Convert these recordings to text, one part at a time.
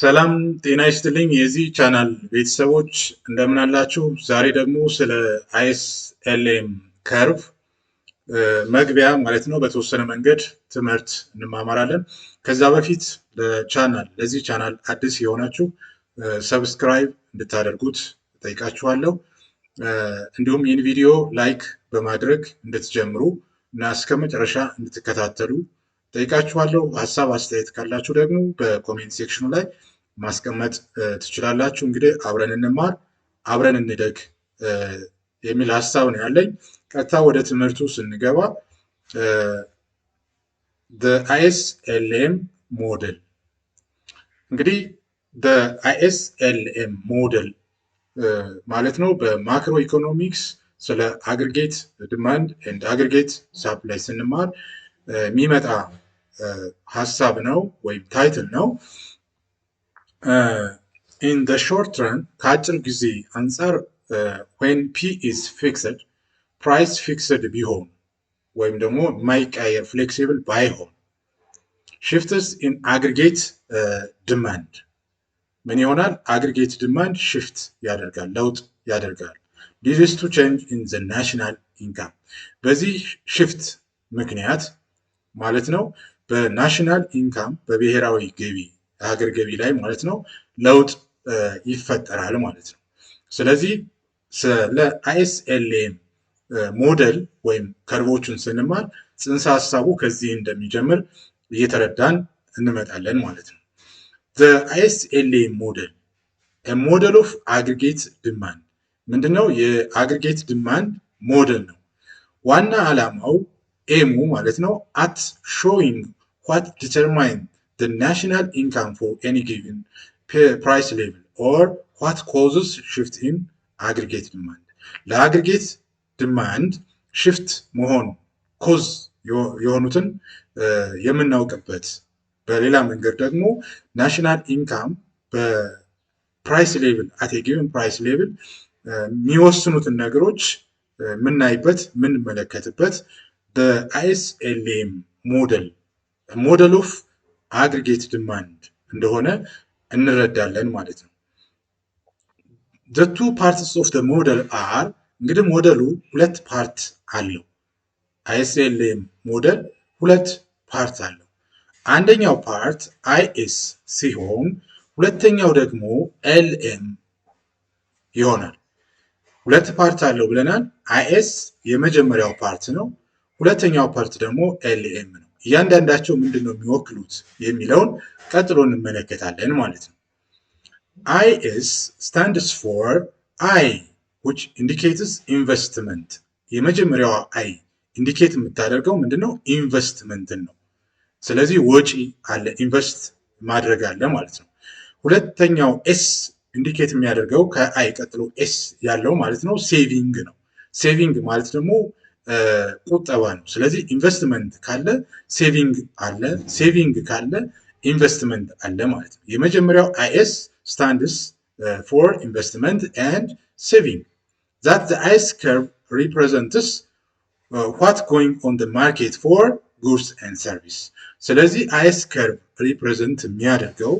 ሰላም ጤና ይስጥልኝ የዚህ ቻናል ቤተሰቦች እንደምን አላችሁ? ዛሬ ደግሞ ስለ አይኤስኤልኤም ከርቭ መግቢያ ማለት ነው በተወሰነ መንገድ ትምህርት እንማማራለን። ከዛ በፊት ለዚህ ቻናል አዲስ የሆናችሁ ሰብስክራይብ እንድታደርጉት ጠይቃችኋለሁ። እንዲሁም ይህን ቪዲዮ ላይክ በማድረግ እንድትጀምሩ እና እስከ መጨረሻ እንድትከታተሉ ጠይቃችኋለሁ። ሀሳብ አስተያየት ካላችሁ ደግሞ በኮሜንት ሴክሽኑ ላይ ማስቀመጥ ትችላላችሁ። እንግዲህ አብረን እንማር አብረን እንደግ የሚል ሀሳብ ነው ያለኝ። ቀጥታ ወደ ትምህርቱ ስንገባ the ISLM ሞዴል እንግዲህ the ISLM ሞዴል ማለት ነው በማክሮ ኢኮኖሚክስ ስለ አግሪጌት ዲማንድ ኤንድ አግሪጌት ሳፕላይ ስንማር የሚመጣ ሀሳብ ነው ወይም ታይትል ነው። in the short run ከአጭር ጊዜ አንጻር when P is fixed price fixed ቢሆን ወይም ደግሞ የማይቀየር flexible ባይሆን shifts in aggregate demand ምን ይሆናል? aggregate demand shift ያደርጋል ለውጥ ያደርጋል leads to change in the national income በዚህ shift ምክንያት ማለት ነው በናሽናል ኢንካም በብሔራዊ ገቢ ሀገር ገቢ ላይ ማለት ነው ለውጥ ይፈጠራል ማለት ነው። ስለዚህ ስለ አይኤስኤልኤም ሞዴል ወይም ከርቮቹን ስንማር ጽንሰ ሀሳቡ ከዚህ እንደሚጀምር እየተረዳን እንመጣለን ማለት ነው። the ISLM model a model of aggregate demand ምንድነው? የአግሪጌት ዲማንድ ሞዴል ነው። ዋና ዓላማው ኤሙ ማለት ነው at showing what determine the national income for any given price level or what causes shift in aggregate demand ለአግሪጌት ዲማንድ shift መሆን ኮዝ የሆኑትን የምናውቅበት በሌላ መንገድ ደግሞ ናሽናል ኢንካም በፕራይስ ሌቭል at a given price level የሚወስኑትን ነገሮች የምናይበት የምንመለከትበት በአይኤስኤልኤም ሞዴል ኦፍ አግሪጌት ዲማንድ እንደሆነ እንረዳለን ማለት ነው። the two parts of the model are እንግዲህ ሞዴሉ ሁለት ፓርት አለው። አይኤስኤልኤም ሞዴል ሁለት ፓርት አለው። አንደኛው ፓርት አይኤስ ሲሆን ሁለተኛው ደግሞ ኤልኤም ይሆናል። ሁለት ፓርት አለው ብለናል። አይኤስ የመጀመሪያው ፓርት ነው። ሁለተኛው ፓርት ደግሞ ኤልኤም ነው። እያንዳንዳቸው ምንድነው የሚወክሉት የሚለውን ቀጥሎ እንመለከታለን ማለት ነው። አይኤስ stands for I which indicates investment የመጀመሪያዋ አይ ኢንዲኬት የምታደርገው ምንድነው? ኢንቨስትመንትን ነው። ስለዚህ ወጪ አለ ኢንቨስት ማድረግ አለ ማለት ነው። ሁለተኛው ኤስ ኢንዲኬት የሚያደርገው ከአይ ቀጥሎ ኤስ ያለው ማለት ነው ሴቪንግ ነው። ሴቪንግ ማለት ደግሞ ቁጠባ ነው። ስለዚህ ኢንቨስትመንት ካለ ሴቪንግ አለ፣ ሴቪንግ ካለ ኢንቨስትመንት አለ ማለት ነው። የመጀመሪያው አይኤስ stands for investment and saving that the IS curve represents what going on the market for goods and service ስለዚህ አይኤስ ከርቭ ሪፕሬዘንት የሚያደርገው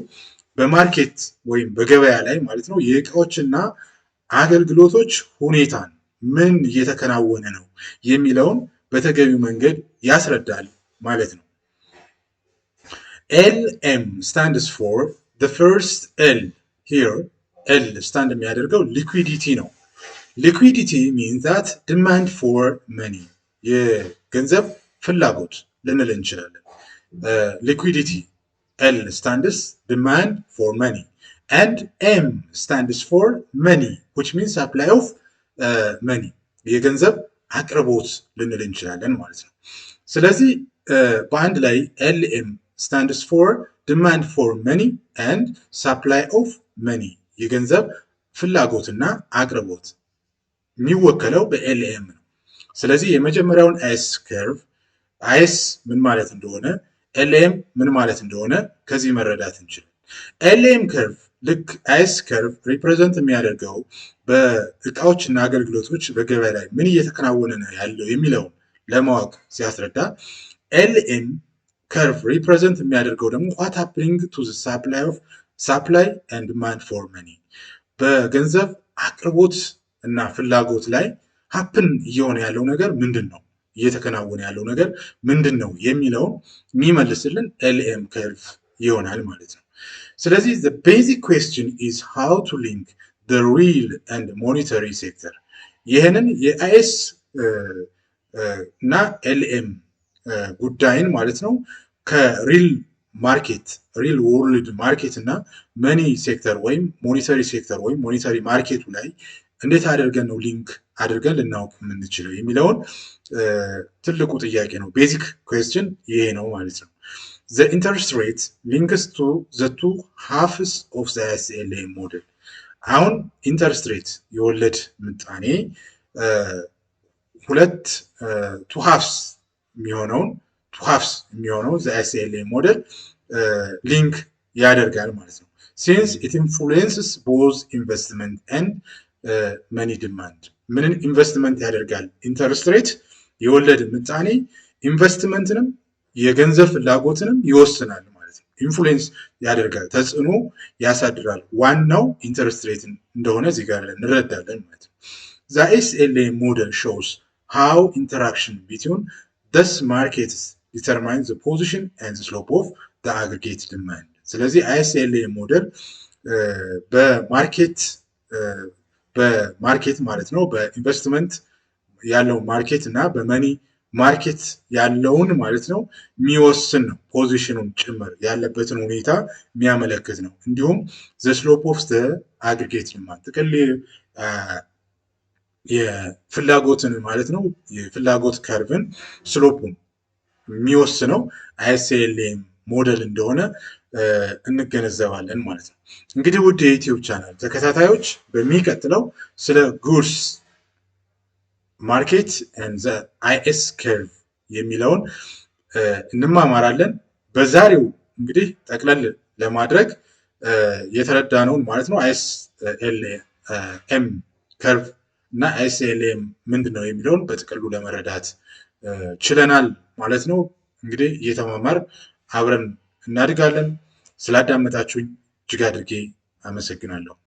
በማርኬት ወይም በገበያ ላይ ማለት ነው የእቃዎችና አገልግሎቶች ሁኔታን ምን እየተከናወነ ነው የሚለውን በተገቢው መንገድ ያስረዳል ማለት ነው። LM stands for the first L here L stand የሚያደርገው ሊኩዊዲቲ ነው። ሊኩዊዲቲ means that demand for money የገንዘብ ፍላጎት ልንል እንችላለን። ሊኩዊዲቲ L stands demand for money and M stands for money which means supply of money የገንዘብ አቅርቦት ልንል እንችላለን ማለት ነው። ስለዚህ በአንድ ላይ LM stands for demand for money and supply of money የገንዘብ ፍላጎትና አቅርቦት የሚወከለው በኤልኤም ነው። ስለዚህ የመጀመሪያውን አይኤስ ከርቭ አይኤስ ምን ማለት እንደሆነ ኤልኤም ምን ማለት እንደሆነ ከዚህ መረዳት እንችላለን። ኤልኤም ከርቭ ልክ አይኤስ ከርቭ ሪፕሬዘንት የሚያደርገው በእቃዎችና አገልግሎቶች በገበያ ላይ ምን እየተከናወነ ነው ያለው የሚለውን ለማወቅ ሲያስረዳ ኤልኤም ከርቭ ሪፕሬዘንት የሚያደርገው ደግሞ what happening to the supply of ሳፕላይ ኤንድ ዲማንድ ፎር መኒ በገንዘብ አቅርቦት እና ፍላጎት ላይ ሀፕን እየሆነ ያለው ነገር ምንድን ነው፣ እየተከናወነ ያለው ነገር ምንድን ነው የሚለውን የሚመልስልን ኤልኤም ከርቭ ይሆናል ማለት ነው። ስለዚህ the basic question is how to link the real and monetary sector ይህንን የአይኤስ እና ኤልኤም ጉዳይን ማለት ነው ከሪል ማርኬት ሪል ወርልድ ማርኬት እና መኒ ሴክተር ወይም ሞኔታሪ ሴክተር ወይም ሞኔታሪ ማርኬቱ ላይ እንዴት አድርገን ነው ሊንክ አድርገን ልናውቅ የምንችለው የሚለውን ትልቁ ጥያቄ ነው። ቤዚክ ኩዌስችን ይሄ ነው ማለት ነው። the interest rate links to the two halves of the ICLA model አሁን ኢንተርስት ሬት የወለድ ምጣኔ ሁለት ቱ ሃፍስ የሚሆነው the ICLA ሞዴል ሊንክ ያደርጋል ማለት ነው። since it influences both investment and money demand ምንን ኢንቨስትመንት ያደርጋል? ኢንተርስት ሬት የወለድ ምጣኔ ኢንቨስትመንትንም የገንዘብ ፍላጎትንም ይወስናል ማለት ነው። ኢንፍሉዌንስ ያደርጋል፣ ተጽዕኖ ያሳድራል። ዋናው ኢንተርስት ሬት እንደሆነ እዚህ ጋር እንረዳለን ማለት ነው። the ICLA model shows how interaction between these markets determines the position and the slope of the aggregate demand ስለዚህ ICLA ሞዴል በማርኬት ማለት ነው በኢንቨስትመንት ያለው ማርኬት እና በመኒ ማርኬት ያለውን ማለት ነው የሚወስን ነው። ፖዚሽኑን ጭምር ያለበትን ሁኔታ የሚያመለክት ነው። እንዲሁም the slope of the aggregate demand ጥቅል የፍላጎትን ማለት ነው የፍላጎት ከርቭን ስሎፑን የሚወስነው ICLA ሞዴል እንደሆነ እንገነዘባለን ማለት ነው። እንግዲህ ውድ የዩቲዩብ ቻናል ተከታታዮች በሚቀጥለው ስለ ጉድስ ማርኬት ኤንድ ዘ አይኤስ ከርቭ የሚለውን እንማማራለን። በዛሬው እንግዲህ ጠቅለል ለማድረግ የተረዳነውን ማለት ነው ICLM ከርቭ እና ICLM ምንድነው የሚለውን በጥቅሉ ለመረዳት ችለናል ማለት ነው። እንግዲህ እየተማማር አብረን እናድጋለን። ስላዳመጣችሁኝ እጅግ አድርጌ አመሰግናለሁ።